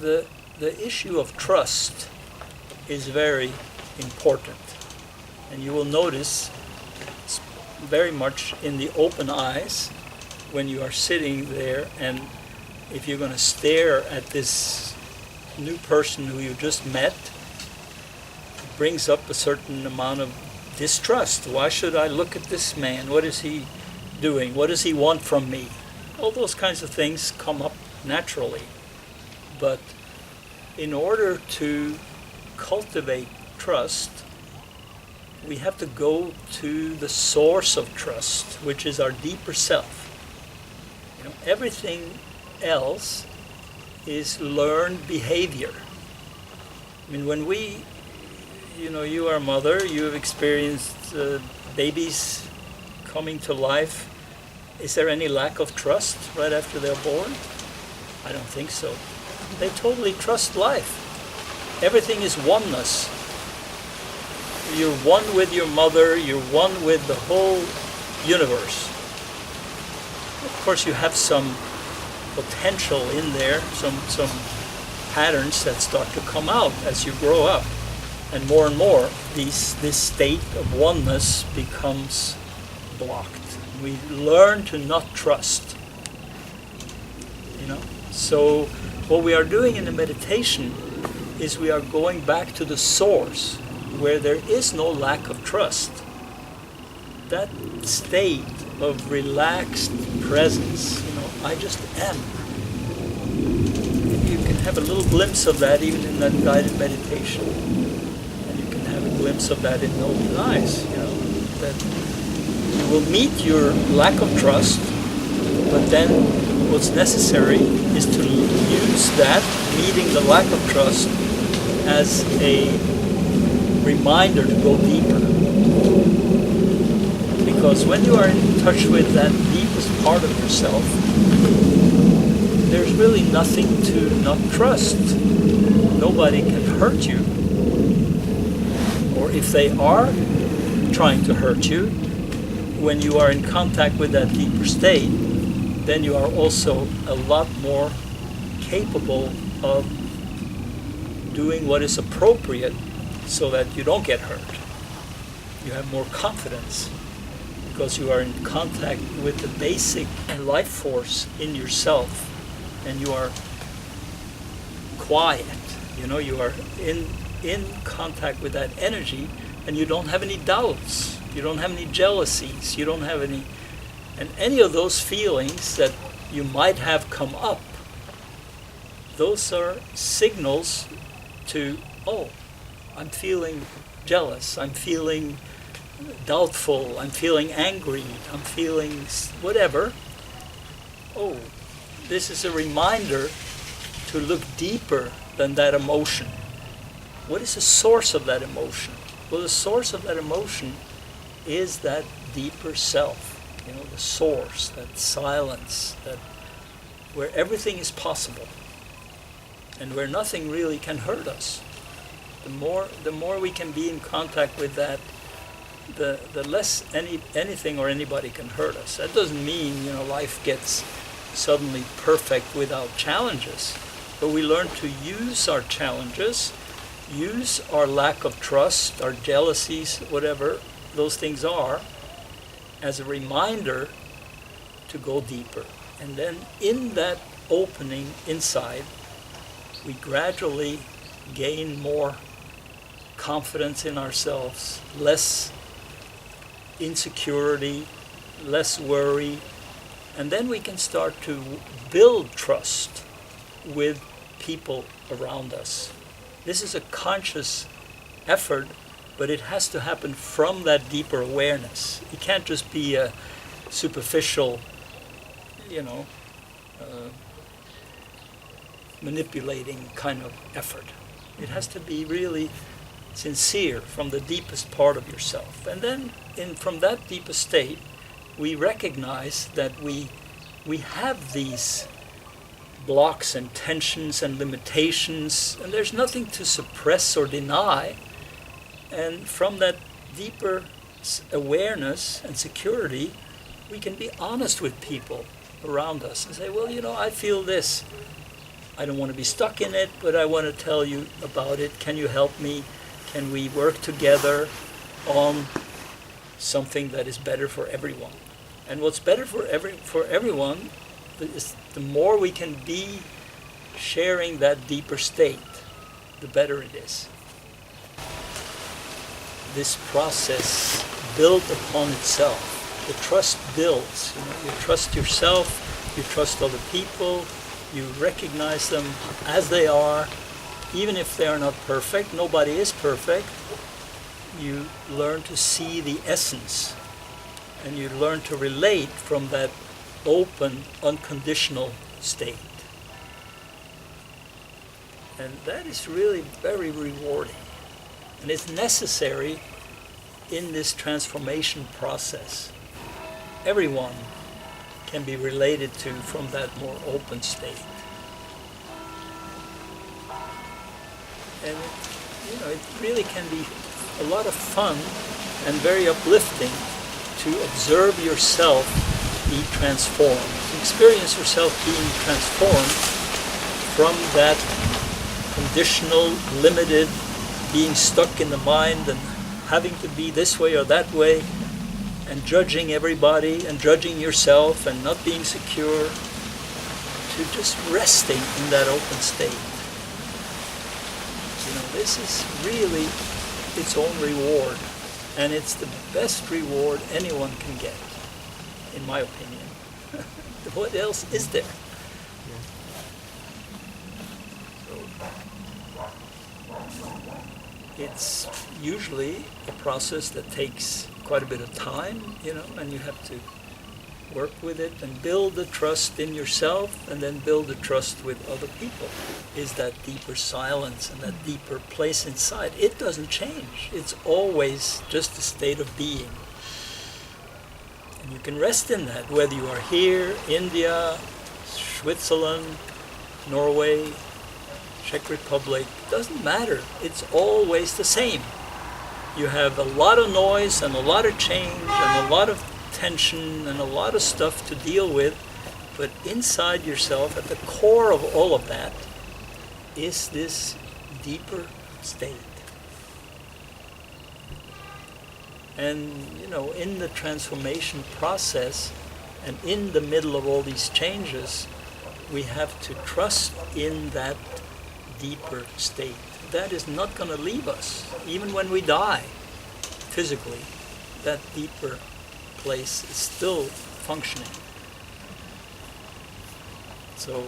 the issue of trust is very important. And you will notice it's very much in the open eyes when you are sitting there, and if you're going to stare at this new person who you just met, it brings up a certain amount of distrust. Why should I look at this man? What is he doing? What does he want from me? All those kinds of things come up naturally. But in order to cultivate trust, we have to go to the source of trust, which is our deeper self. You know, everything else is learned behavior. I mean, when you are a mother, you have experienced babies coming to life. Is there any lack of trust right after they're born? I don't think so. They totally trust life. Everything is oneness. You're one with your mother, you're one with the whole universe. Of course, you have some potential in there, some patterns that start to come out as you grow up. And more, this state of oneness becomes blocked. We learn to not trust. So what we are doing in the meditation is we are going back to the source where there is no lack of trust. That state of relaxed presence, I just am. You can have a little glimpse of that even in that guided meditation. And you can have a glimpse of that in the open eyes, that you will meet your lack of trust, but then what's necessary is to use that, meeting the lack of trust, as a reminder to go deeper. Because when you are in touch with that deepest part of yourself, there's really nothing to not trust. Nobody can hurt you. Or if they are trying to hurt you, when you are in contact with that deeper state, then you are also a lot more capable of doing what is appropriate so that you don't get hurt. You have more confidence because you are in contact with the basic life force in yourself, and you are quiet. You are in contact with that energy, and you don't have any doubts. You don't have any jealousies. You don't have any of those feelings that you might have come up. Those are signals to, I'm feeling jealous, I'm feeling doubtful, I'm feeling angry, I'm feeling whatever. This is a reminder to look deeper than that emotion. What is the source of that emotion? Well, the source of that emotion is that deeper self, the source, that silence, that where everything is possible and where nothing really can hurt us. The more we can be in contact with that, the less anything or anybody can hurt us. That doesn't mean life gets suddenly perfect without challenges, but we learn to use our challenges, use our lack of trust, our jealousies, whatever those things are, as a reminder to go deeper. And then in that opening inside, we gradually gain more confidence in ourselves, less insecurity, less worry, and then we can start to build trust with people around us. This is a conscious effort, but it has to happen from that deeper awareness. It can't just be a superficial, manipulating kind of effort. It has to be really sincere from the deepest part of yourself. And then from that deepest state, we recognize that we have these blocks and tensions and limitations, and there's nothing to suppress or deny. And from that deeper awareness and security, we can be honest with people around us and say, well, I feel this. I don't want to be stuck in it, but I want to tell you about it. Can you help me? Can we work together on something that is better for everyone? And what's better for everyone is the more we can be sharing that deeper state, the better it is. This process built upon itself. The trust builds. You trust yourself, you trust other people, you recognize them as they are, even if they are not perfect. Nobody is perfect. You learn to see the essence, and you learn to relate from that open, unconditional state. And that is really very rewarding. And it's necessary in this transformation process. Everyone can be related to from that more open state. And it really can be a lot of fun and very uplifting to observe yourself be transformed, to experience yourself being transformed from that conditional, limited, being stuck in the mind and having to be this way or that way, and judging everybody and judging yourself and not being secure, to just resting in that open state. This is really its own reward, and it's the best reward anyone can get, in my opinion. What else is there? It's usually a process that takes quite a bit of time, and you have to work with it and build the trust in yourself, and then build the trust with other people. Is that deeper silence and that deeper place inside. It doesn't change. It's always just a state of being. And you can rest in that, whether you are here, India, Switzerland, Norway, Czech Republic, doesn't matter. It's always the same. You have a lot of noise and a lot of change and a lot of tension and a lot of stuff to deal with, but inside yourself, at the core of all of that, is this deeper state. And, in the transformation process and in the middle of all these changes, we have to trust in that deeper state. That is not going to leave us, even when we die physically. That deeper place is still functioning. So